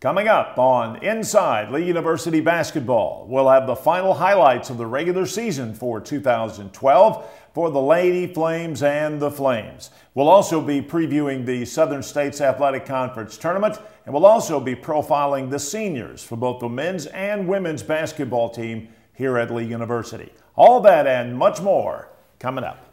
Coming up on Inside Lee University Basketball, we'll have the final highlights of the regular season for 2012 for the Lady Flames and the Flames. We'll also be previewing the Southern States Athletic Conference Tournament, and we'll also be profiling the seniors for both the men's and women's basketball team here at Lee University. All that and much more coming up.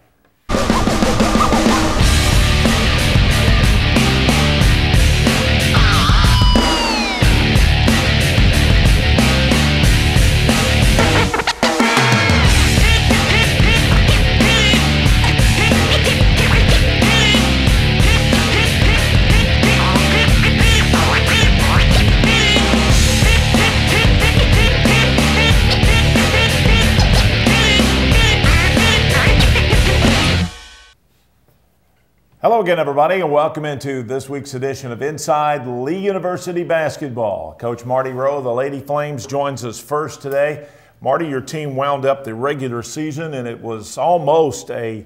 Hello again, everybody, and welcome into this week's edition of Inside Lee University Basketball. Coach Marty Rowe of the Lady Flames joins us first today. Marty, your team wound up the regular season, and it was almost a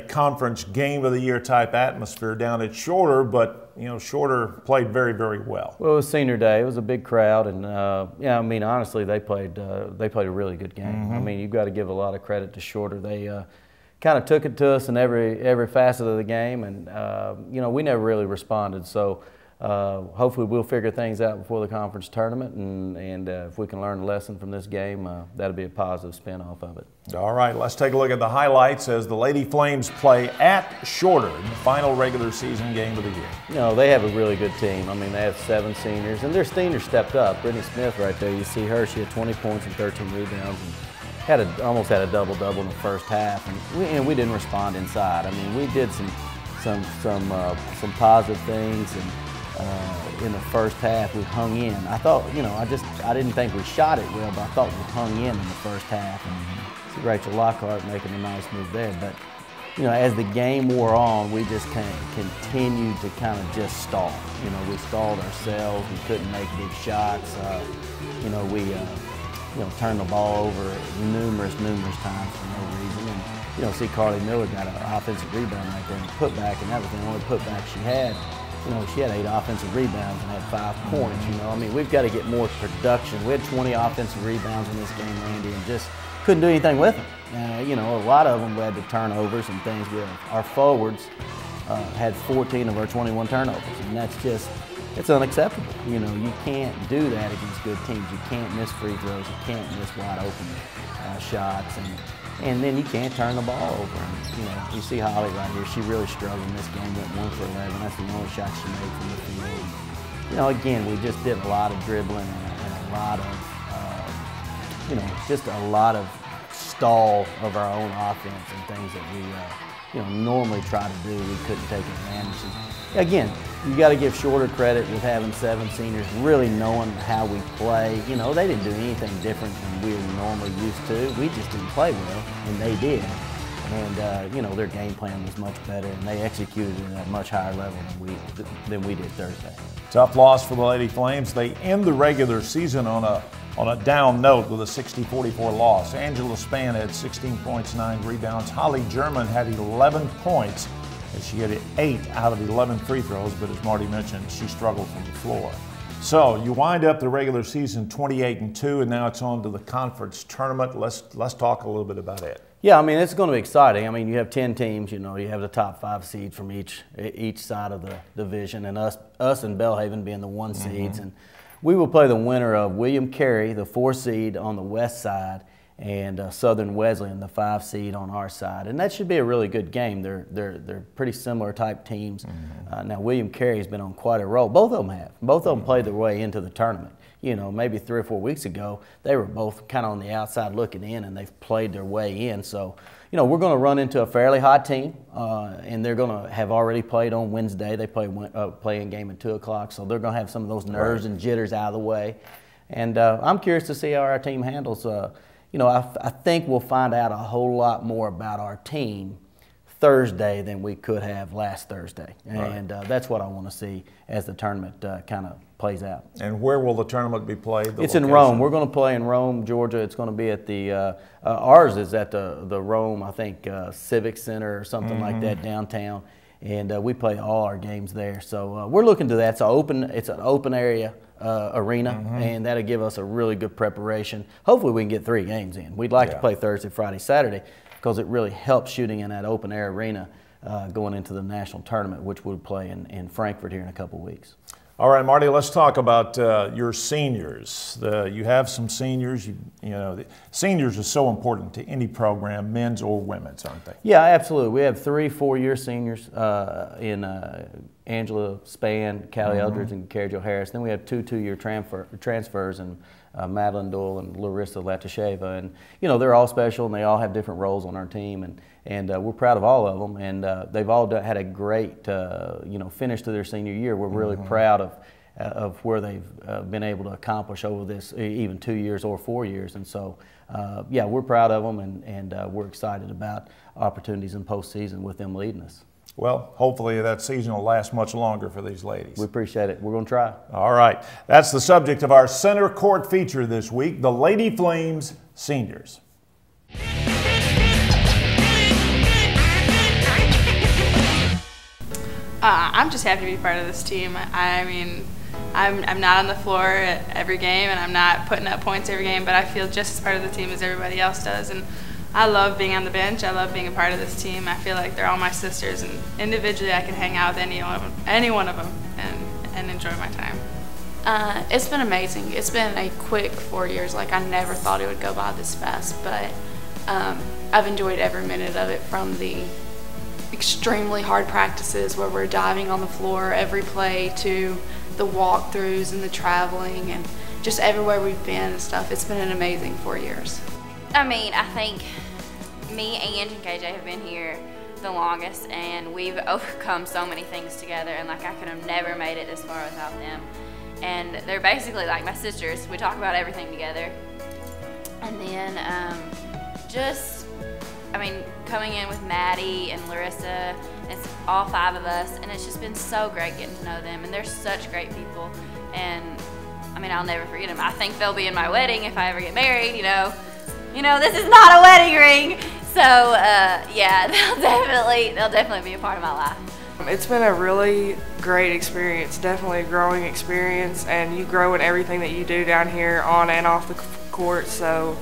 conference game of the year type atmosphere down at Shorter, but Shorter played very, very well. Well, it was senior day. It was a big crowd, and honestly, they played a really good game. I mean, you've got to give a lot of credit to Shorter. They kind of took it to us in every facet of the game, and we never really responded. So hopefully we'll figure things out before the conference tournament, and if we can learn a lesson from this game, that'll be a positive spin off of it. All right, let's take a look at the highlights as the Lady Flames play at Shorter in the final regular season game of the year. They have a really good team. I mean, they have 7 seniors, and their seniors stepped up. Brittany Smith right there, you see her, she had 20 points and 13 rebounds. And almost had a double-double in the first half, and we didn't respond inside. I mean, we did some positive things, and in the first half we hung in. I thought, I didn't think we shot it well, but I thought we hung in the first half. And see Rachel Lockhart making a nice move there. But as the game wore on, we just kind of continued to kind of just stall. We stalled ourselves. We couldn't make big shots. We turned the ball over numerous times for no reason. And, see Carly Miller got an offensive rebound right there and put back, and that was the only putback she had. She had 8 offensive rebounds and had 5 points, I mean, we've got to get more production. We had 20 offensive rebounds in this game, Randy, and just couldn't do anything with them. A lot of them led to turnovers and things. Our forwards had 14 of our 21 turnovers, and it's unacceptable. You can't do that against good teams. You can't miss free throws. You can't miss wide open shots, and then you can't turn the ball over. And, you see Holly right here. She really struggled in this game. Went 1 for 11. That's the only shot she made from the field. Again, we just did a lot of dribbling and a lot of, just a lot of stall of our own offense and things that we, normally try to do. We couldn't take advantage of. Again, you got to give Shorter credit with having 7 seniors, really knowing how we play. They didn't do anything different than we were normally used to. We just didn't play well, and they did. And their game plan was much better, and they executed it at a much higher level than we did Thursday. Tough loss for the Lady Flames. They end the regular season on a down note with a 60-44 loss. Angela Spann had 16 points, 9 rebounds. Holly German had 11 points. And she had 8 out of 11 free throws, but as Marty mentioned, she struggled from the floor. So you wind up the regular season 28-2, and now it's on to the conference tournament. Let's talk a little bit about it. Yeah, I mean, it's going to be exciting. I mean, you have 10 teams. You have the top 5 seeds from each side of the division, and us and Belhaven being the 1 seeds. And we will play the winner of William Carey, the 4 seed on the west side, and Southern Wesleyan, the 5 seed on our side, and that should be a really good game. They're pretty similar type teams. Now William Carey's been on quite a roll. Both of them have. Both of them played their way into the tournament. Maybe 3 or 4 weeks ago, they were both kind of on the outside looking in, and they've played their way in. So, we're going to run into a fairly hot team, and they're going to have already played on Wednesday. They play a playing game at 2 o'clock, so they're going to have some of those nerves and jitters out of the way. And I'm curious to see how our team handles. I think we'll find out a whole lot more about our team Thursday than we could have last Thursday. And that's what I want to see as the tournament kind of plays out. And where will the tournament be played? It's in Rome. We're going to play in Rome, Georgia. It's going to be at the ours is at the Rome, I think, Civic Center or something like that downtown. and we play all our games there. So we're looking to that. It's an open area arena, and that'll give us a really good preparation. Hopefully we can get 3 games in. We'd like to play Thursday, Friday, Saturday, because it really helps shooting in that open air arena going into the national tournament, which we'll play in Frankfurt here in a couple weeks. All right, Marty, let's talk about your seniors. You have some seniors. You know, seniors are so important to any program, men's or women's, aren't they? Yeah, absolutely. We have 3 4-year seniors in Angela Spann, Callie Eldridge, and Carrie Jo Harris. Then we have 2 2-year transfers, and Madeline Doyle and Larissa Latasheva. And, you know, they're all special, and they all have different roles on our team. And we're proud of all of them, and they've all had a great, you know, finish to their senior year. We're really proud of where they've been able to accomplish over this even 2 years or 4 years. And so, yeah, we're proud of them, and we're excited about opportunities in postseason with them leading us. Well, hopefully that season will last much longer for these ladies. We appreciate it. We're going to try. All right. That's the subject of our center court feature this week, the Lady Flames seniors. I'm just happy to be part of this team. I mean, I'm not on the floor at every game, and I'm not putting up points every game, but I feel just as part of the team as everybody else does. And I love being on the bench. I love being a part of this team. I feel like they're all my sisters, and individually I can hang out with any one of them and enjoy my time. It's been amazing. It's been a quick 4 years. Like, I never thought it would go by this fast, but I've enjoyed every minute of it, from the extremely hard practices where we're diving on the floor every play to the walkthroughs and the traveling and just everywhere we've been and stuff. It's been an amazing 4 years. I mean, I think me, Ange, and KJ have been here the longest, and we've overcome so many things together, and like I could have never made it this far without them. And they're basically like my sisters. We talk about everything together. And then I mean, coming in with Maddie and Larissa, it's all 5 of us, and it's just been so great getting to know them, and they're such great people, and I mean, I'll never forget them. I think they'll be in my wedding if I ever get married, you know, this is not a wedding ring, so yeah, they'll definitely be a part of my life. It's been a really great experience, definitely a growing experience, and you grow in everything that you do down here on and off the court, so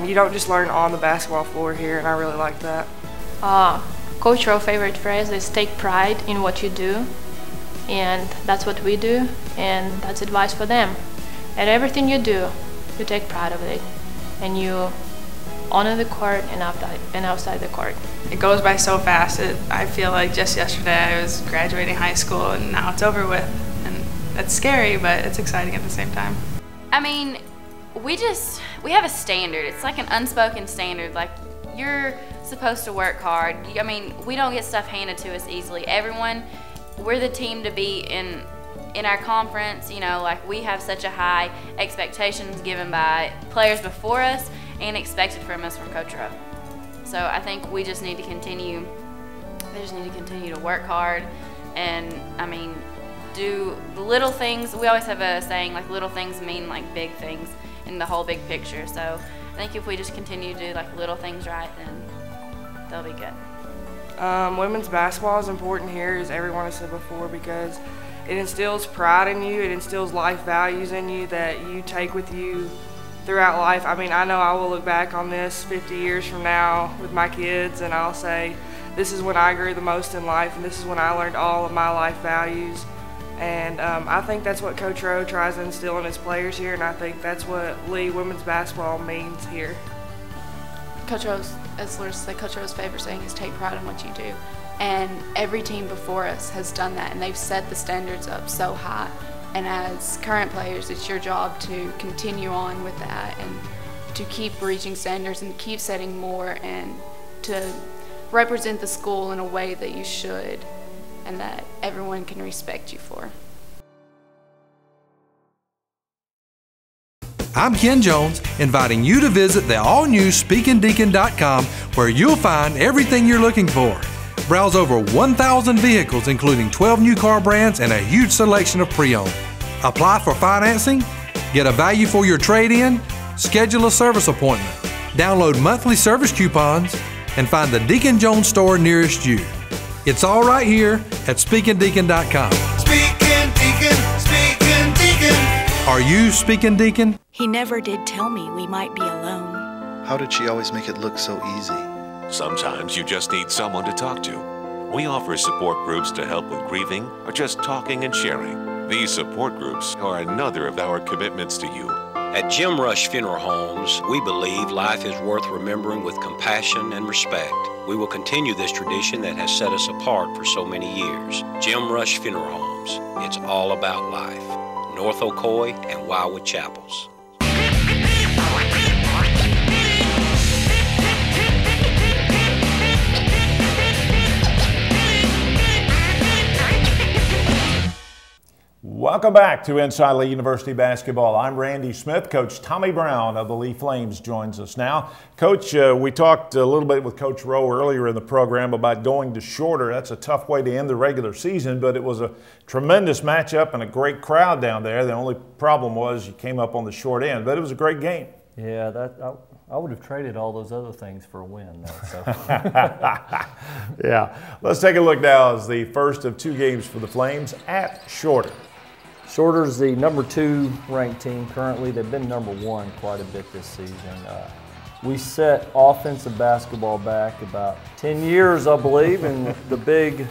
you don't just learn on the basketball floor here, and I really like that. Coach Rowe's favorite phrase is take pride in what you do, and that's what we do, and that's advice for them. At everything you do, you take pride of it, and you honor the court and outside the court. It goes by so fast. I feel like just yesterday I was graduating high school, and now it's over with, and it's scary, but it's exciting at the same time. I mean, we have a standard. It's like an unspoken standard. Like, you're supposed to work hard. I mean, we don't get stuff handed to us easily. We're the team to be in our conference. You know, like, we have such a high expectations given by players before us and expected from us from Coach Rowe. So I think we just need to continue. They just need to continue to work hard, and I mean, do the little things. We always have a saying, like, little things mean like big things in the whole big picture. So I think if we just continue to do like little things right, then they'll be good. Women's basketball is important here, as everyone has said before, because it instills pride in you, it instills life values in you that you take with you throughout life. I mean, I know I will look back on this 50 years from now with my kids, and I'll say, this is when I grew the most in life, and this is when I learned all of my life values. And I think that's what Coach Rowe tries to instill in his players here, and I think that's what Lee women's basketball means here. Coach Rowe's, as Larissa said, Coach Rowe's favorite saying is take pride in what you do. And every team before us has done that, and they've set the standards up so high. And as current players, it's your job to continue on with that and to keep reaching standards and keep setting more and to represent the school in a way that you should and that everyone can respect you for. I'm Ken Jones, inviting you to visit the all-new SpeakingDeacon.com, where you'll find everything you're looking for. Browse over 1,000 vehicles, including 12 new car brands and a huge selection of pre-owned. Apply for financing, get a value for your trade-in, schedule a service appointment, download monthly service coupons, and find the Deacon Jones store nearest you. It's all right here at SpeakingDeacon.com. Speaking Deacon, Speaking Deacon. Are you Speaking Deacon? He never did tell me we might be alone. How did she always make it look so easy? Sometimes you just need someone to talk to. We offer support groups to help with grieving or just talking and sharing. These support groups are another of our commitments to you. At Jim Rush Funeral Homes, we believe life is worth remembering with compassion and respect. We will continue this tradition that has set us apart for so many years. Jim Rush Funeral Homes, it's all about life. North Ocoee and Wildwood Chapels. Welcome back to Inside Lee University Basketball. I'm Randy Smith. Coach Tommy Brown of the Lee Flames joins us now. Coach, we talked a little bit with Coach Rowe earlier in the program about going to shorter. That's a tough way to end the regular season, but it was a tremendous matchup and a great crowd down there. The only problem was you came up on the short end, but it was a great game. Yeah, I would have traded all those other things for a win, though. So. Yeah. Let's take a look now as the first of 2 games for the Flames at Shorter. Shorter's the number 2 ranked team currently. They've been number 1 quite a bit this season. We set offensive basketball back about 10 years, I believe, and the big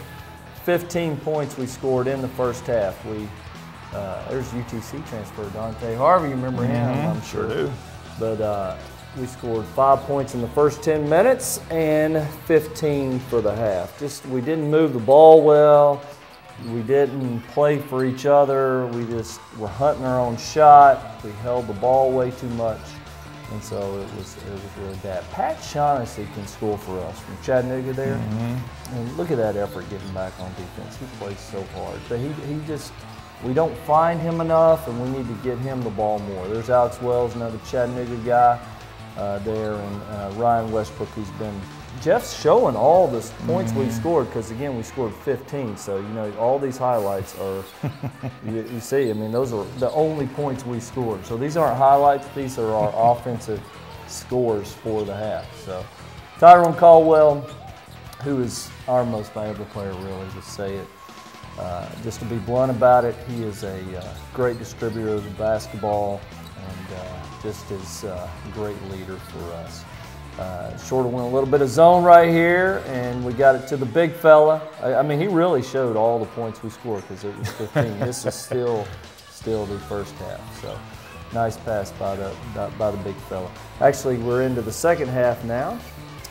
15 points we scored in the first half. There's UTC transfer, Dante Harvey. You remember him? I'm sure do. But we scored 5 points in the first 10 minutes and 15 for the half. We didn't move the ball well. We didn't play for each other. We just were hunting our own shot. We held the ball way too much, and so it was really bad. Pat Shaughnessy can score for us from Chattanooga there. And look at that effort getting back on defense. He plays so hard, but we don't find him enough, and we need to get him the ball more. There's Alex Wells, another Chattanooga guy there, and Ryan Westbrook, who's been. Jeff's showing all the points we scored because, again, we scored 15. So, all these highlights are, you see, those are the only points we scored. So these aren't highlights. These are our offensive scores for the half. So Tyrone Caldwell, who is our most valuable player, really, just say it. Just to be blunt about it, he is a great distributor of the basketball and just is a great leader for us. Shorter went a little bit of zone right here, and we got it to the big fella. He really showed all the points we scored because it was 15. This is still the first half. So nice pass by the big fella. Actually, we're into the second half now,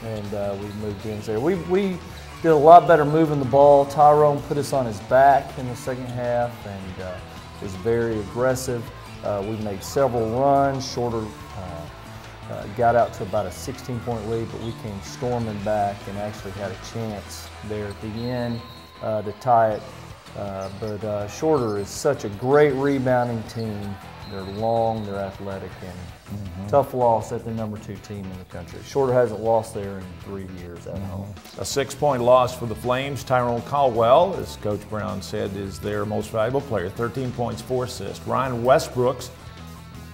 and we've moved in there. We did a lot better moving the ball. Tyrone put us on his back in the second half and was very aggressive. We made several runs. Shorter got out to about a 16-point lead, but we came storming back and actually had a chance there at the end to tie it. But Shorter is such a great rebounding team. They're long, they're athletic, and tough loss at the number 2 team in the country. Shorter hasn't lost there in 3 years at home. A 6-point loss for the Flames. Tyrone Caldwell, as Coach Brown said, is their most valuable player. 13 points, 4 assists. Ryan Westbrooks,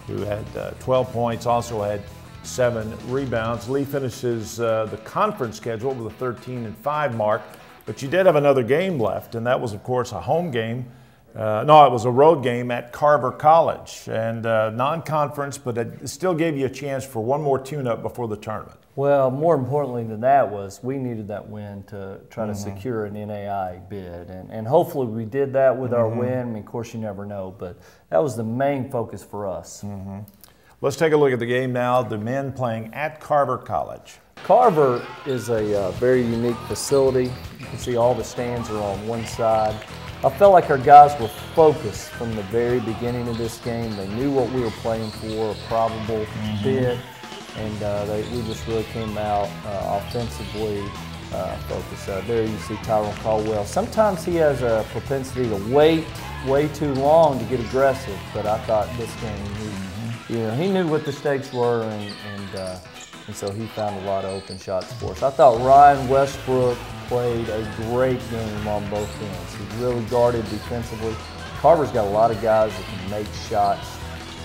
who had 12 points, also had 7 rebounds. Lee finishes the conference schedule with a 13-5 mark, but you did have another game left, and that was, of course, a home game. No, it was a road game at Carver College, and non-conference, but it still gave you a chance for one more tune-up before the tournament. Well, more importantly than that was we needed that win to try to secure an NAI bid, and hopefully we did that with our win. Of course, you never know, but that was the main focus for us. Let's take a look at the game now. The men playing at Carver College. Carver is a very unique facility. You can see all the stands are on one side. I felt like our guys were focused from the very beginning of this game. They knew what we were playing for, a probable bid, and we just really came out offensively focused. There you see Tyrone Caldwell. Sometimes he has a propensity to wait way too long to get aggressive, but I thought this game he knew what the stakes were, and so he found a lot of open shots for us. I thought Ryan Westbrook played a great game on both ends. He really guarded defensively. Carver's got a lot of guys that can make shots,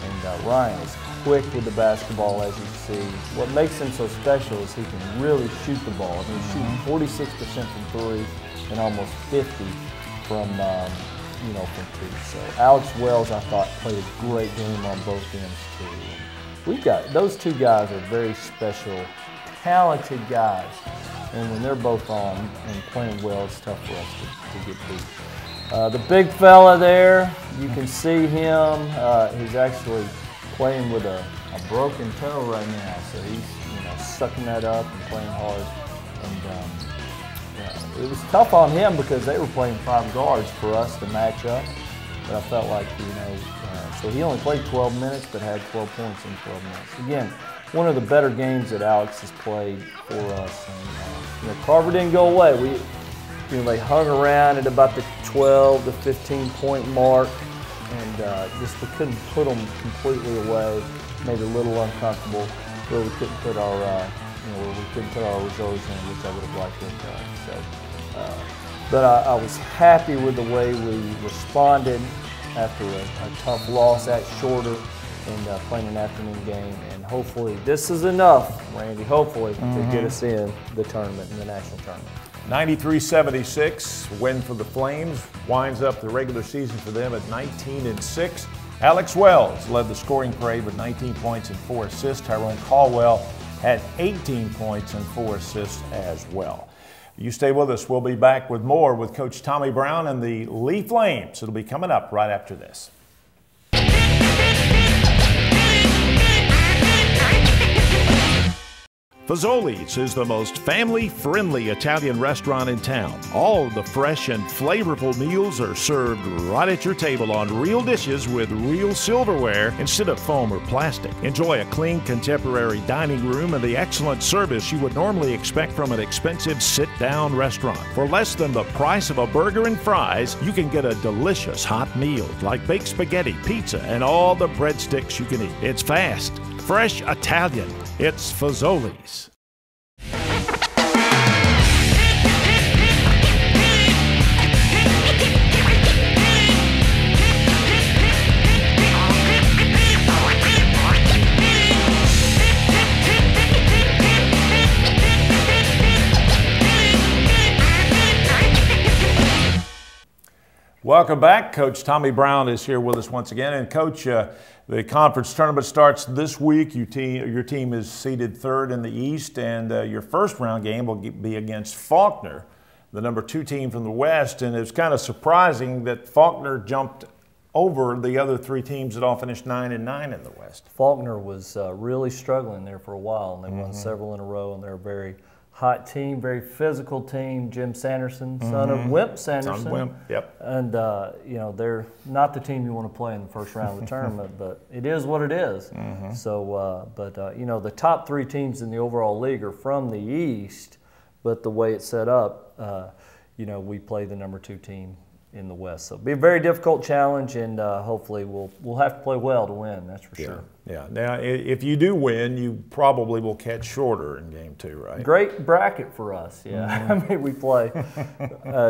and Ryan is quick with the basketball, as you see. What makes him so special is he can really shoot the ball. I mean, he's shooting 46% from three and almost 50 from from two. So Alex Wells, I thought, played a great game on both ends too. And we've got those two guys are very special, talented guys, and when they're both on and playing well, it's tough for us to get beat. The big fella there, you can see him. He's actually playing with a broken toe right now, so he's sucking that up and playing hard. And it was tough on him because they were playing 5 guards for us to match up. But I felt like so he only played 12 minutes, but had 12 points in 12 minutes. Again, one of the better games that Alex has played for us. And Carver didn't go away. They hung around at about the 12 to 15 point mark, and just we couldn't put them completely away. Made it a little uncomfortable where we couldn't put our reserves in, which I would have liked to have done. But I was happy with the way we responded after a tough loss at Shorter and playing an afternoon game. And hopefully this is enough, Randy, hopefully, to get us in the tournament, in the national tournament. 93-76 win for the Flames, winds up the regular season for them at 19-6. Alex Wells led the scoring parade with 19 points and 4 assists. Tyrone Caldwell had 18 points and 4 assists as well. You stay with us. We'll be back with more with Coach Tommy Brown and the Lee Flames. It'll be coming up right after this. Fazoli's is the most family-friendly Italian restaurant in town. All of the fresh and flavorful meals are served right at your table on real dishes with real silverware instead of foam or plastic. Enjoy a clean, contemporary dining room and the excellent service you would normally expect from an expensive sit-down restaurant. For less than the price of a burger and fries, you can get a delicious hot meal like baked spaghetti, pizza, and all the breadsticks you can eat. It's fast, fresh Italian. It's Fazoli's. Welcome back. Coach Tommy Brown is here with us once again. And Coach, the conference tournament starts this week. Your team is seeded 3rd in the East, and your first round game will be against Faulkner, the number 2 team from the West. And it's kind of surprising that Faulkner jumped over the other 3 teams that all finished 9-9 in the West. Faulkner was really struggling there for a while, and they won several in a row, and they're a very hot team, very physical team. Jim Sanderson, son of Wimp Sanderson. Son of Wimp, yep. And, they're not the team you want to play in the first round of the tournament, but it is what it is. So, the top 3 teams in the overall league are from the East, but the way it's set up, we play the number 2 team in the West. So it'll be a very difficult challenge, and hopefully we'll have to play well to win, that's for sure. Yeah. Now, if you do win, you probably will catch Shorter in game 2, right? Great bracket for us, yeah. I mean, we play.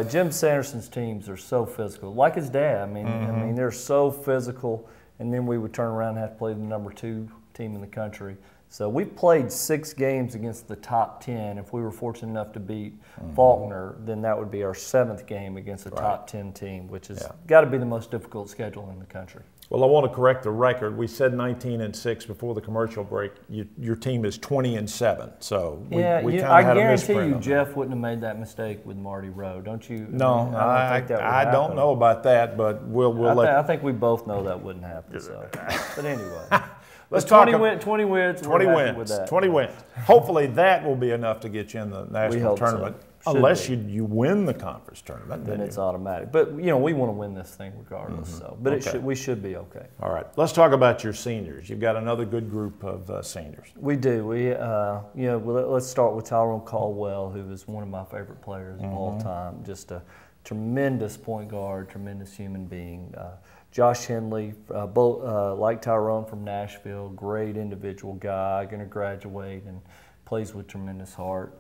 Jim Sanderson's teams are so physical, like his dad. I mean, they're so physical, and then we would turn around and have to play the number 2 team in the country. So we played 6 games against the top 10. If we were fortunate enough to beat Faulkner, then that would be our 7th game against the top 10 team, which has got to be the most difficult schedule in the country. Well, I want to correct the record. We said 19-6 before the commercial break. Your team is 20-7. So we kind of had a misprint. I guarantee you Jeff wouldn't have made that mistake with Marty Rowe, don't you? No, I don't know about that, but I think we both know that wouldn't happen. So, but anyway. Let's talk 20 wins. 20 wins. 20 wins. Hopefully that will be enough to get you in the national tournament. So. Unless you win the conference tournament, then it's automatic. But we want to win this thing regardless. So, but we should be okay. All right. Let's talk about your seniors. You've got another good group of seniors. We do. Let's start with Tyrone Caldwell, who is one of my favorite players of all time. Just a tremendous point guard, tremendous human being. Josh Henley, both like Tyrone from Nashville, great individual guy, going to graduate and plays with tremendous heart.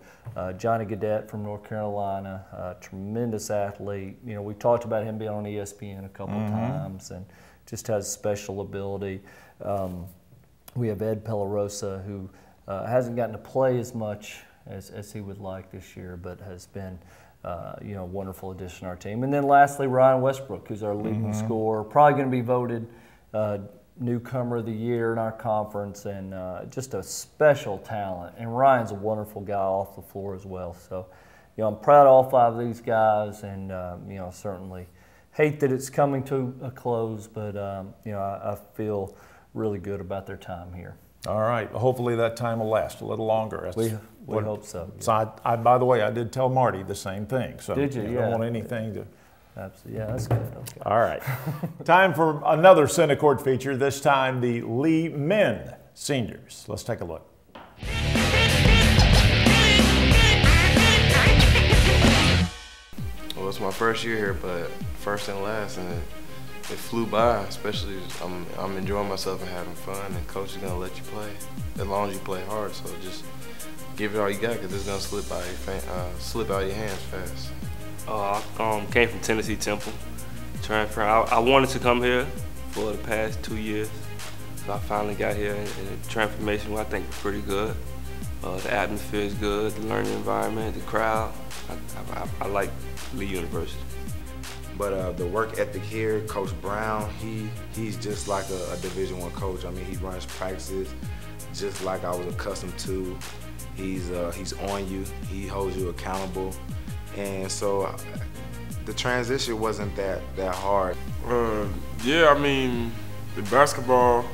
Johnny Gaudette from North Carolina, tremendous athlete. We talked about him being on ESPN a couple of times, and just has special ability. We have Ed Pellarosa, who hasn't gotten to play as much as he would like this year, but has been you know, a wonderful addition to our team. And then lastly, Ryan Westbrook, who's our leading scorer, probably going to be voted newcomer of the year in our conference, and just a special talent. And Ryan's a wonderful guy off the floor as well. So, you know, I'm proud of all 5 of these guys, and you know, certainly hate that it's coming to a close, but you know, I feel really good about their time here. All right. Hopefully that time will last a little longer. We hope so. Yeah. So I, by the way, I did tell Marty the same thing. So did you? I Yeah. don't want anything to. Absolutely. Yeah, that's good. Okay. All right. Time for another Center Court feature, this time the Lee men seniors. Let's take a look. Well, it's my first year here, but first and last, and it flew by. Especially, I'm enjoying myself and having fun, and coach is gonna let you play as long as you play hard. So just give it all you got, because it's gonna slip out of your hands fast. I came from Tennessee Temple. Transfer. I wanted to come here for the past 2 years. So I finally got here, and the transformation, I think, was pretty good. The atmosphere is good, the learning environment, the crowd. I like Lee University. But the work ethic here, Coach Brown, he's just like a Division I coach. I mean, he runs practices just like I was accustomed to. He's on you. He holds you accountable. And so the transition wasn't that hard. Yeah, I mean, the basketball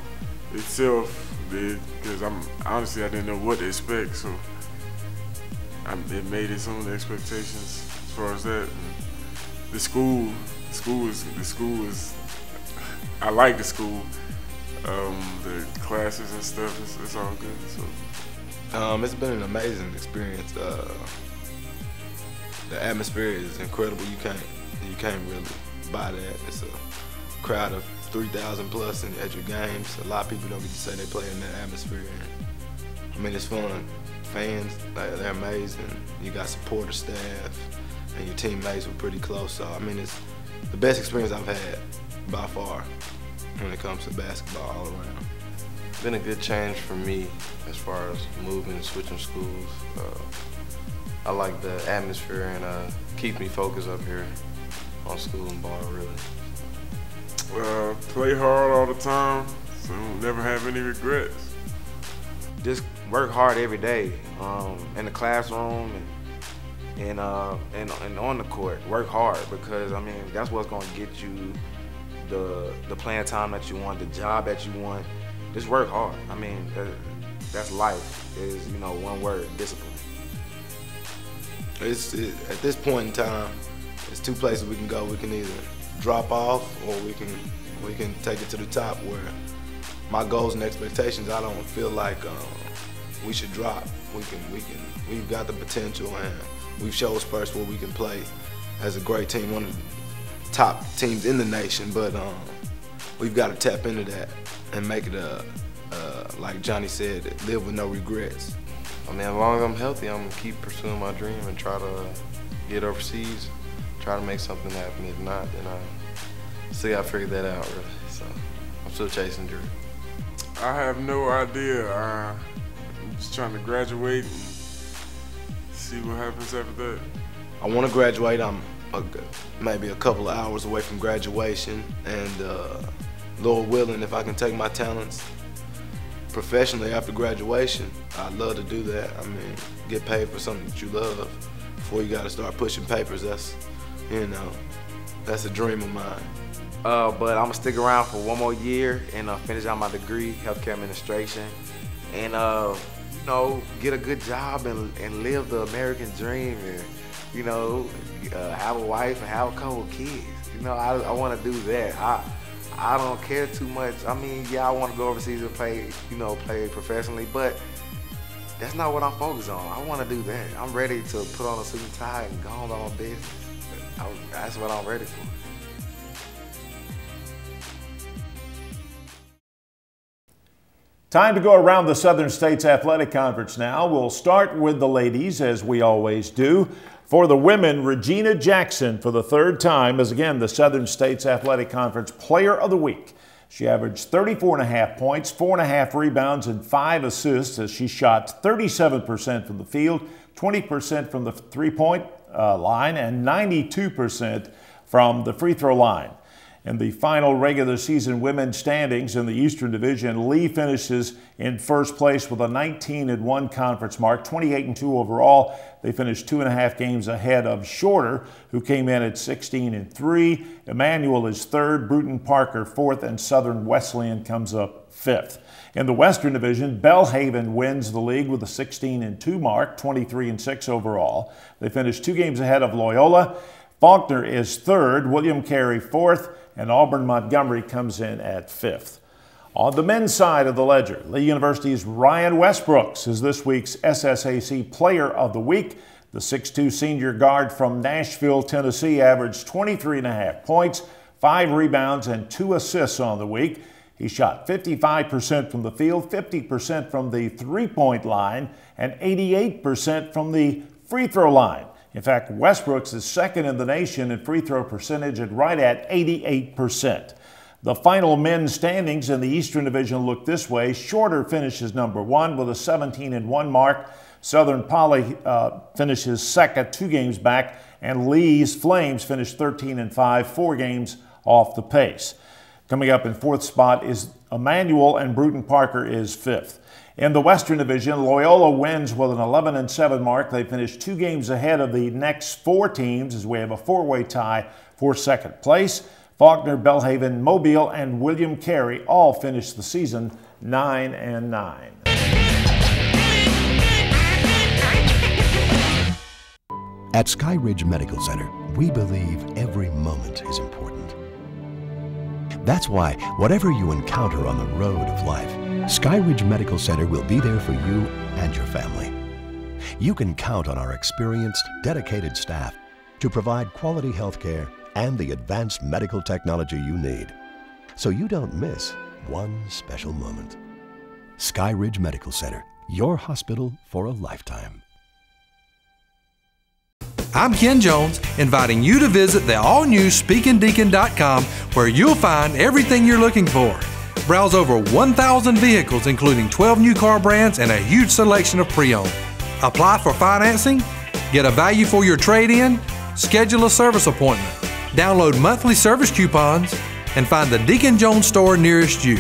itself did, because honestly I didn't know what to expect, so it made it some of the expectations as far as that. And the school is. I like the school. The classes and stuff, it's all good. So it's been an amazing experience. The atmosphere is incredible. You can't really buy that. It's a crowd of 3,000 plus at your games. A lot of people don't get to say they play in that atmosphere. And, I mean, it's fun. Fans, they're amazing. You got supporter staff, and your teammates were pretty close. So I mean, it's the best experience I've had by far when it comes to basketball all around. It's been a good change for me as far as moving and switching schools. I like the atmosphere, and keeps me focused up here on school and ball, really. Play hard all the time, so never have any regrets. Just work hard every day in the classroom and on the court. Work hard, because I mean that's what's going to get you the playing time that you want, the job that you want. Just work hard. I mean that's life. Is, you know, one word: discipline. At this point in time, there's 2 places we can go. We can either drop off, or we can take it to the top, where my goals and expectations, I don't feel like we should drop. We've got the potential, and we've showed Spurs where we can play as a great team, one of the top teams in the nation, but we've got to tap into that and make it like Johnny said, live with no regrets. I mean, as long as I'm healthy, I'm gonna keep pursuing my dream and try to get overseas, try to make something happen. If not, then I still gotta figure that out, really. So I'm still chasing dream. I have no idea. I'm just trying to graduate and see what happens after that. I want to graduate. I'm maybe a couple of hours away from graduation, and Lord willing, if I can take my talents professionally after graduation, I'd love to do that. I mean, get paid for something that you love before you got to start pushing papers. That's, you know, that's a dream of mine. But I'm gonna stick around for 1 more year and finish out my degree, healthcare administration, and you know, get a good job and live the American dream, and you know, have a wife and have a couple of kids. You know, I want to do that. I don't care too much. I mean, yeah, I want to go overseas and play, you know, play professionally, but that's not what I'm focused on. I want to do that. I'm ready to put on a suit and tie and go on my business. That's what I'm ready for. Time to go around the Southern States Athletic Conference now. We'll start with the ladies, as we always do. For the women, Regina Jackson, for the 3rd time, is again the Southern States Athletic Conference Player of the Week. She averaged 34.5 points, 4.5 rebounds, and 5 assists as she shot 37% from the field, 20% from the three-point line, and 92% from the free throw line. In the final regular season women's standings in the Eastern Division, Lee finishes in first place with a 19-1 conference mark, 28-2 overall. They finished 2.5 games ahead of Shorter, who came in at 16-3. Emmanuel is third, Bruton Parker fourth, and Southern Wesleyan comes up fifth. In the Western Division, Belhaven wins the league with a 16-2 mark, 23-6 overall. They finished 2 games ahead of Loyola. Faulkner is third, William Carey fourth, and Auburn Montgomery comes in at 5th. On the men's side of the ledger, Lee University's Ryan Westbrooks is this week's SSAC Player of the Week. The 6'2 senior guard from Nashville, Tennessee, averaged 23.5 points, 5 rebounds, and 2 assists on the week. He shot 55% from the field, 50% from the three-point line, and 88% from the free throw line. In fact, Westbrooks is second in the nation in free throw percentage at right at 88%. The final men's standings in the Eastern Division look this way. Shorter finishes number 1 with a 17-1 mark. Southern Poly finishes second, 2 games back. And Lee's Flames finished 13-5, 4 games off the pace. Coming up in 4th spot is Emmanuel, and Bruton Parker is 5th. In the Western Division, Loyola wins with an 11-7 mark. They finished 2 games ahead of the next 4 teams as we have a 4-way tie for second place. Faulkner, Belhaven, Mobile, and William Carey all finished the season 9-9. At Sky Ridge Medical Center, we believe every moment is important. That's why, whatever you encounter on the road of life, Sky Ridge Medical Center will be there for you and your family. You can count on our experienced, dedicated staff to provide quality health care and the advanced medical technology you need, so you don't miss one special moment. Sky Ridge Medical Center, your hospital for a lifetime. I'm Ken Jones, inviting you to visit the all-new SpeakingDeacon.com, where you'll find everything you're looking for. Browse over 1,000 vehicles, including 12 new car brands and a huge selection of pre-owned. Apply for financing, get a value for your trade-in, schedule a service appointment, download monthly service coupons, and find the Deacon Jones store nearest you.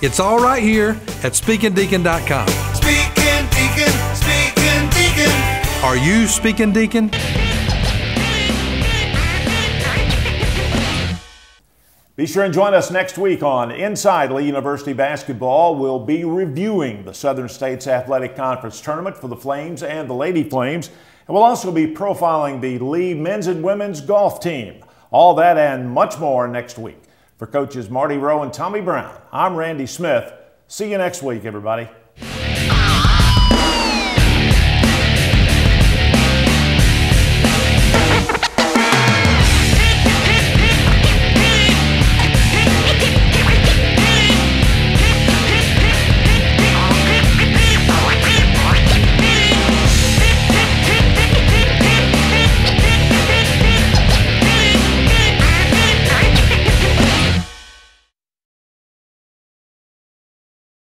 It's all right here at SpeakingDeacon.com. Speaking Deacon, Speaking Deacon. Are you Speaking Deacon? Be sure and join us next week on Inside Lee University Basketball. We'll be reviewing the Southern States Athletic Conference Tournament for the Flames and the Lady Flames. And we'll also be profiling the Lee men's and women's golf team. All that and much more next week. For coaches Marty Rowe and Tommy Brown, I'm Randy Smith. See you next week, everybody.